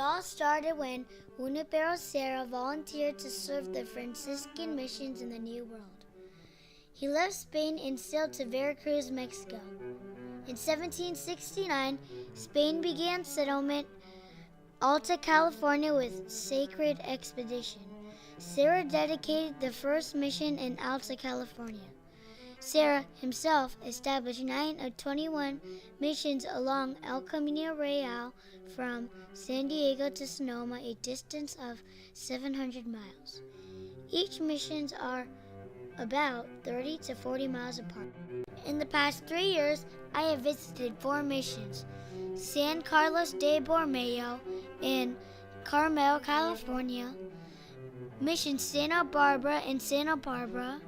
all started when Junipero Serra volunteered to serve the Franciscan missions in the New World. He left Spain and sailed to Veracruz, Mexico. In 1769, Spain began settlement Alta California with Sacred Expedition. Serra dedicated the first mission in Alta California. Serra himself established 9 of 21 missions along El Camino Real from San Diego to Sonoma, a distance of 700 miles. Each missions are about 30 to 40 miles apart. In the past 3 years, I have visited 4 missions: San Carlos de Borromeo in Carmel, California, Mission Santa Barbara in Santa Barbara,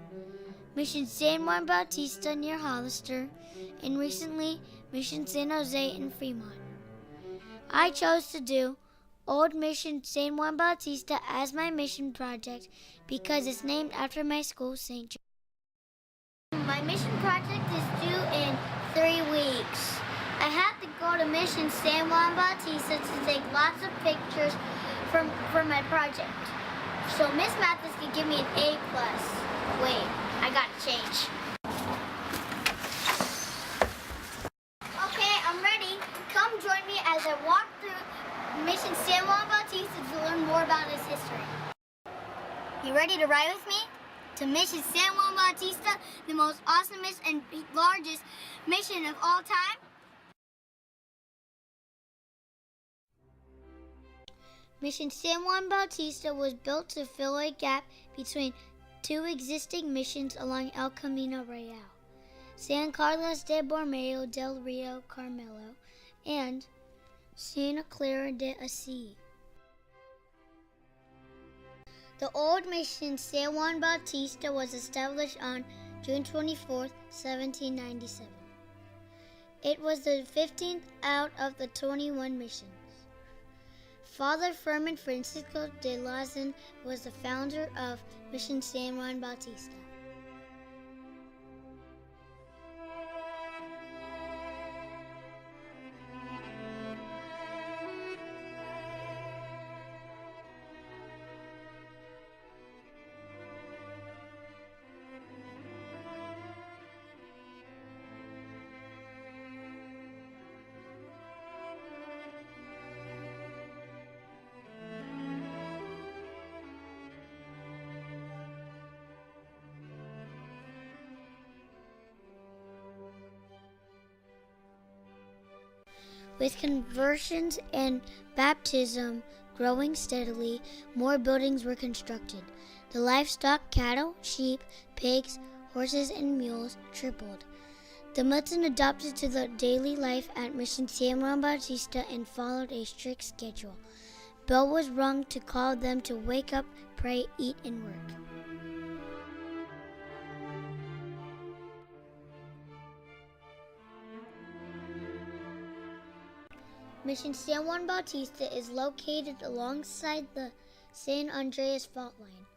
Mission San Juan Bautista near Hollister, and recently Mission San Jose in Fremont. I chose to do Old Mission San Juan Bautista as my mission project because it's named after my school, St. John. My mission project is due in 3 weeks. I have to go to Mission San Juan Bautista to take lots of pictures for my project. So Miss Mathis can give me an A+. Wait, I gotta change. Okay, I'm ready. Come join me as I walk through Mission San Juan Bautista to learn more about its history. You ready to ride with me? To Mission San Juan Bautista, the most awesomest and largest mission of all time? Mission San Juan Bautista was built to fill a gap between 2 existing missions along El Camino Real, San Carlos de Borromeo del Rio Carmelo and Santa Clara de Asís. The old mission San Juan Bautista was established on June 24, 1797. It was the 15th out of the 21 missions. Father Fermin Francisco de Lazan was the founder of Mission San Juan Bautista. With conversions and baptism growing steadily, more buildings were constructed. The livestock, cattle, sheep, pigs, horses, and mules tripled. The Milton adopted to the daily life at Mission San Juan Bautista and followed a strict schedule. Bell was rung to call them to wake up, pray, eat, and work. Mission San Juan Bautista is located alongside the San Andreas fault line.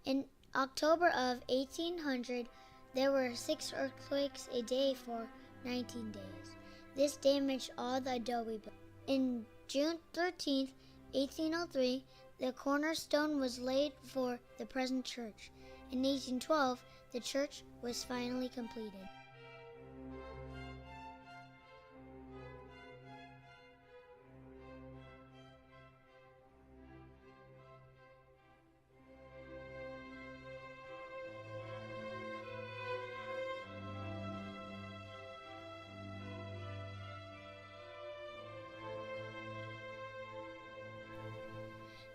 In October of 1800, there were 6 earthquakes a day for 19 days. This damaged all the adobe buildings. In June 13, 1803, the cornerstone was laid for the present church. In 1812, the church was finally completed.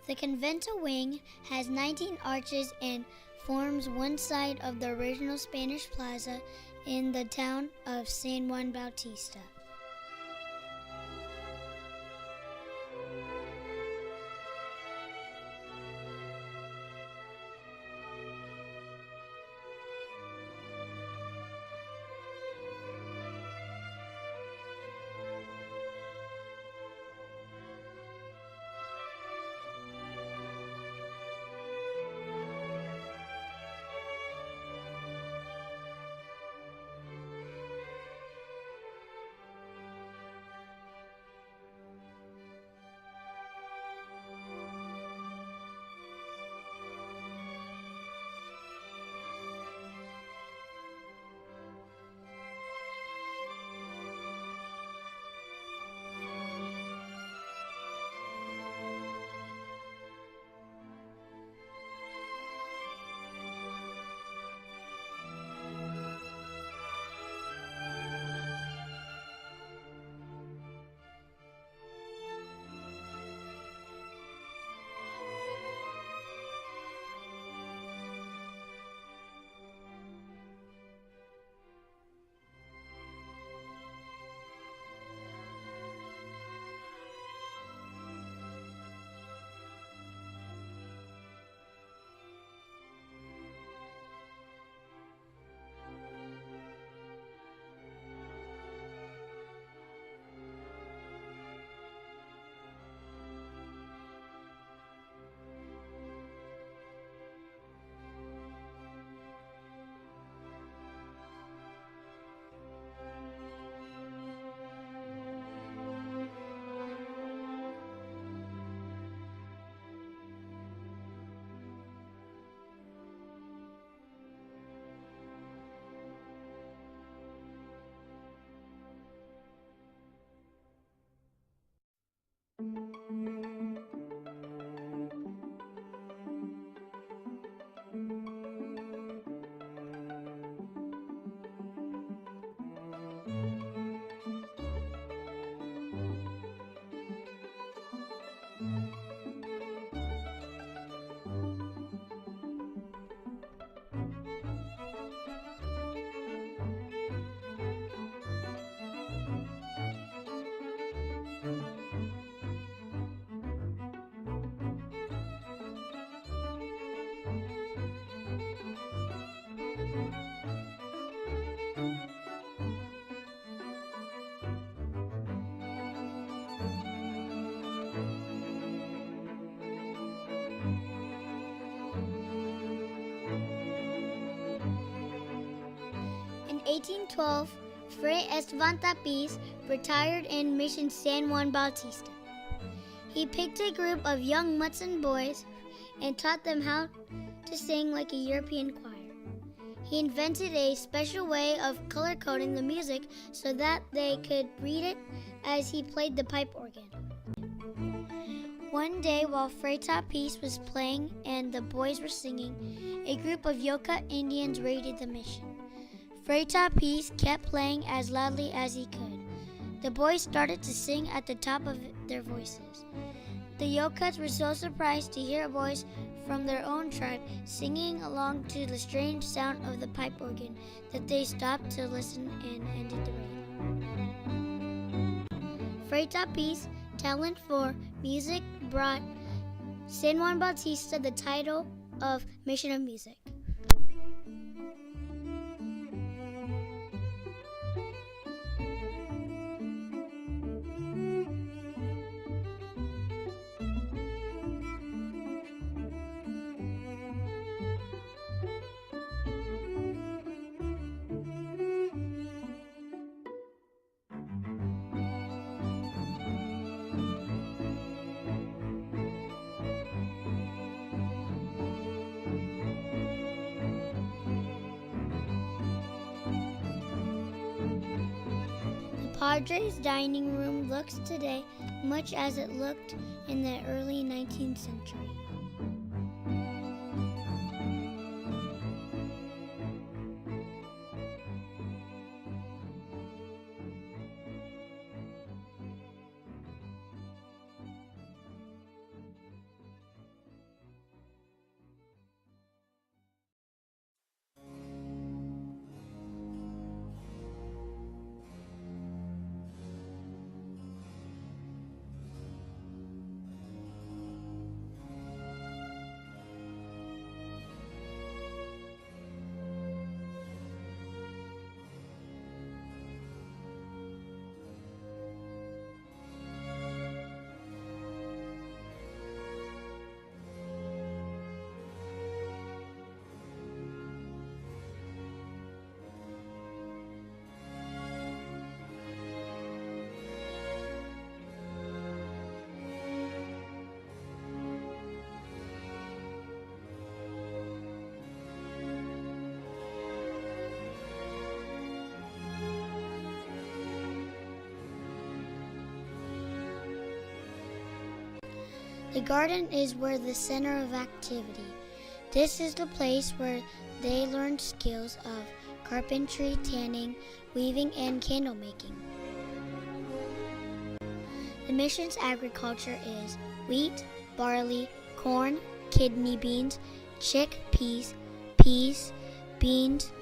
The convento wing has 19 arches and forms one side of the original Spanish plaza in the town of San Juan Bautista. In 1812, Fray Esteban Tapiz retired in Mission San Juan Bautista. He picked a group of young Mutsun boys and taught them how to sing like a European choir. He invented a special way of color coding the music so that they could read it as he played the pipe organ. One day, while Fray Tapiz was playing and the boys were singing, a group of Yoka Indians raided the mission. Fray Tapiz kept playing as loudly as he could. The boys started to sing at the top of their voices. The Yokas were so surprised to hear boys from their own tribe singing along to the strange sound of the pipe organ that they stopped to listen and ended the raid. Fray Tapiz, talent for music, brought San Juan Bautista the title of Mission of Music. Padres dining room looks today much as it looked in the early 19th century. The garden is where the center of activity. This is the place where they learn skills of carpentry, tanning, weaving, and candle making. The mission's agriculture is wheat, barley, corn, kidney beans, chickpeas, peas, beans,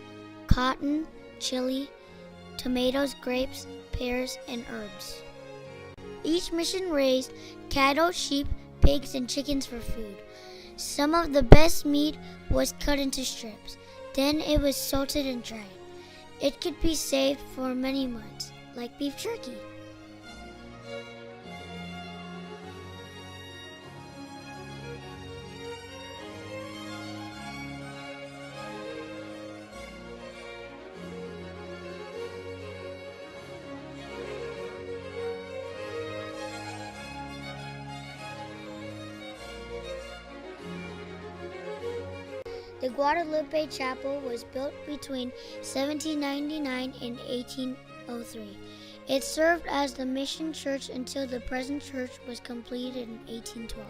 cotton, chili, tomatoes, grapes, pears, and herbs. Each mission raised cattle, sheep, pigs, and chickens for food. Some of the best meat was cut into strips. Then it was salted and dried. It could be saved for many months, like beef jerky. The Guadalupe Chapel was built between 1799 and 1803. It served as the mission church until the present church was completed in 1812.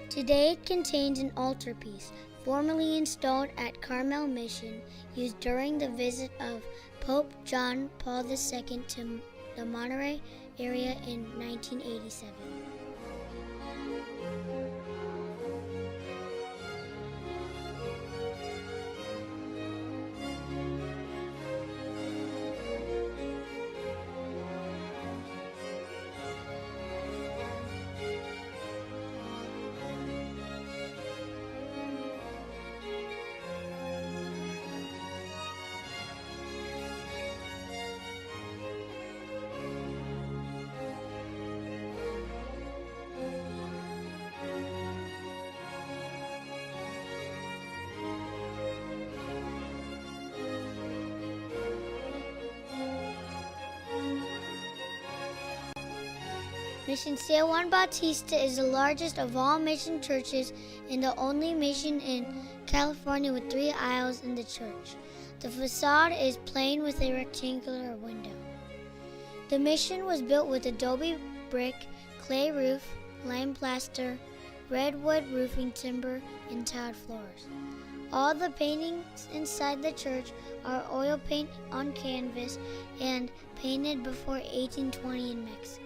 Today it contains an altarpiece, formerly installed at Carmel Mission, used during the visit of Pope John Paul II to the Monterey area in 1987. Mission San Juan Bautista is the largest of all mission churches and the only mission in California with 3 aisles in the church. The facade is plain with a rectangular window. The mission was built with adobe brick, clay roof, lime plaster, redwood roofing timber, and tiled floors. All the paintings inside the church are oil paint on canvas and painted before 1820 in Mexico.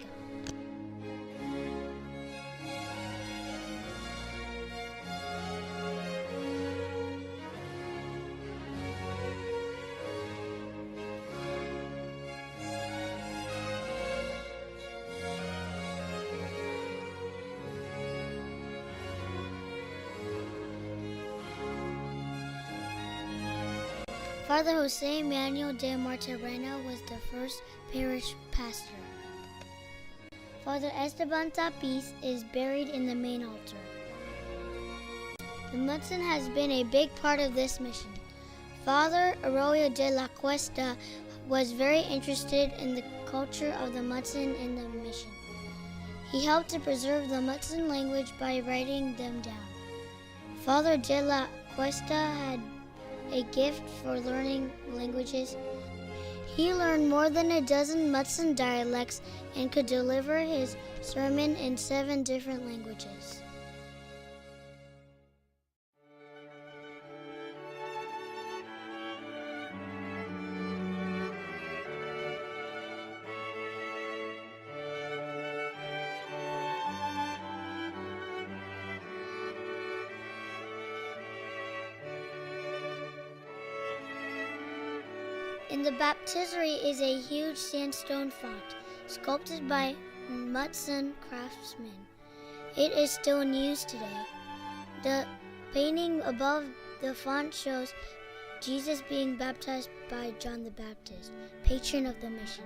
Father Jose Manuel de Martirena was the first parish pastor. Father Esteban Tapiz is buried in the main altar. The Mutsun has been a big part of this mission. Father Arroyo de la Cuesta was very interested in the culture of the Mutsun in the mission. He helped to preserve the Mutsun language by writing them down. Father de la Cuesta had a gift for learning languages. He learned more than a dozen Mutsun dialects and could deliver his sermon in 7 different languages. In the baptistry is a huge sandstone font, sculpted by Mutsun craftsmen. It is still in use today. The painting above the font shows Jesus being baptized by John the Baptist, patron of the mission.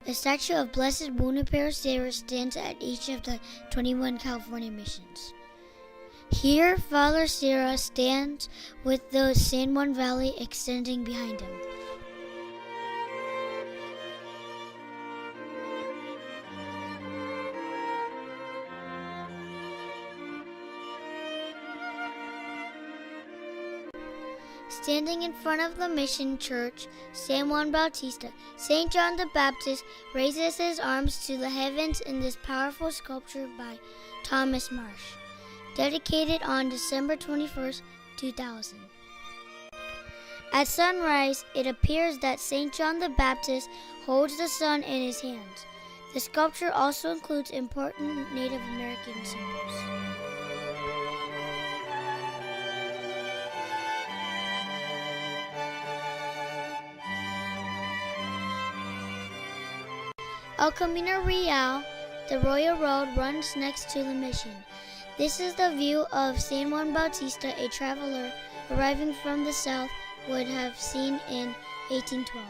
A statue of Blessed Boniface Sarah stands at each of the 21 California missions. Here, Father Sarah stands with the San Juan Valley extending behind him. Standing in front of the mission church, San Juan Bautista, St. John the Baptist raises his arms to the heavens in this powerful sculpture by Thomas Marsh, dedicated on December 21st, 2000. At sunrise, it appears that St. John the Baptist holds the sun in his hands. The sculpture also includes important Native American symbols. El Camino Real, the Royal Road, runs next to the mission. This is the view of San Juan Bautista, a traveler arriving from the south would have seen in 1812.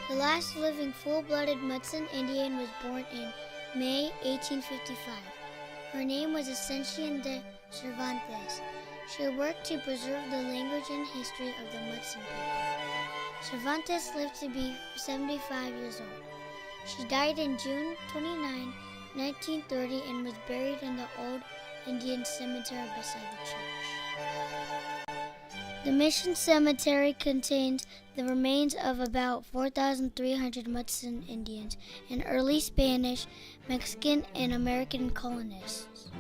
The last living full-blooded Mutsun Indian was born in May 1855. Her name was Ascension de Cervantes. She worked to preserve the language and history of the Mutsun people. Cervantes lived to be 75 years old. She died in June 29, 1930 and was buried in the old Indian cemetery beside the church. The mission cemetery contains the remains of about 4,300 Mutsun Indians and early Spanish, Mexican, and American colonists.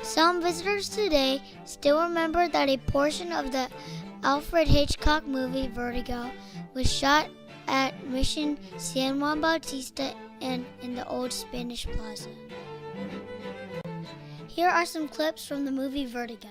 Some visitors today still remember that a portion of the Alfred Hitchcock movie Vertigo was shot at Mission San Juan Bautista and in the old Spanish Plaza. Here are some clips from the movie Vertigo.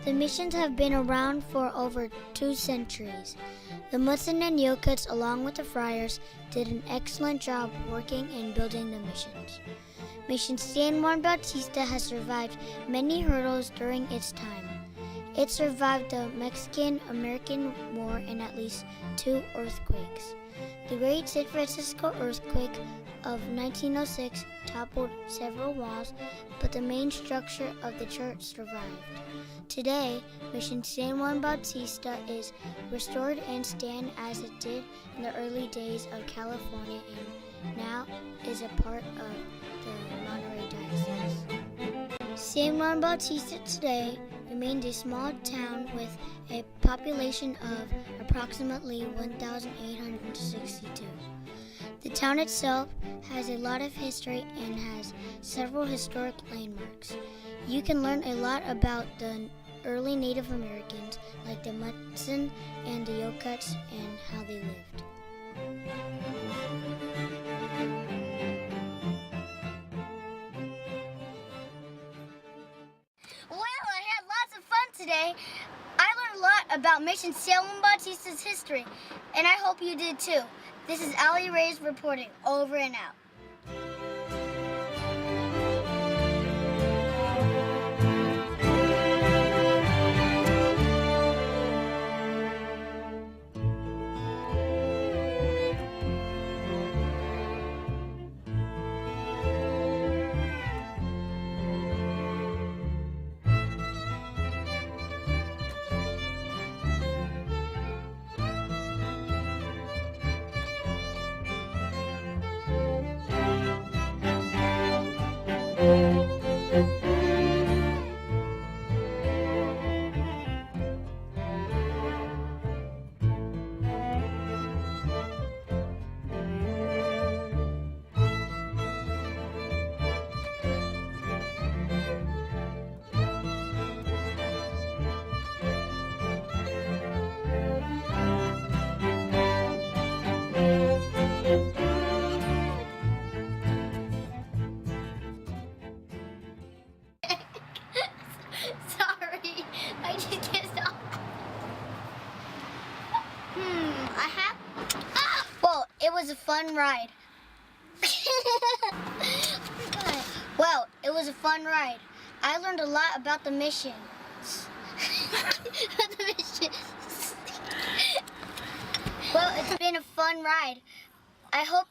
The missions have been around for over 2 centuries. The Mutsun and Yokuts, along with the friars, did an excellent job working and building the missions. Mission San Juan Bautista has survived many hurdles during its time. It survived the Mexican-American War and at least 2 earthquakes. The Great San Francisco earthquake of 1906 toppled several walls, but the main structure of the church survived. Today, Mission San Juan Bautista is restored and stands as it did in the early days of California and now is a part of the Monterey Diocese. San Juan Bautista today remains a small town with a population of approximately 1,862. The town itself has a lot of history and has several historic landmarks. You can learn a lot about the early Native Americans, like the Mutsun and the Yokuts, and how they lived. Well, I had lots of fun today. I learned a lot about Mission San Juan Bautista's history, and I hope you did too. This is Alexandra Reyes reporting, over and out. fun ride. Well, it was a fun ride. I learned a lot about the mission. The mission. Well, it's been a fun ride. I hope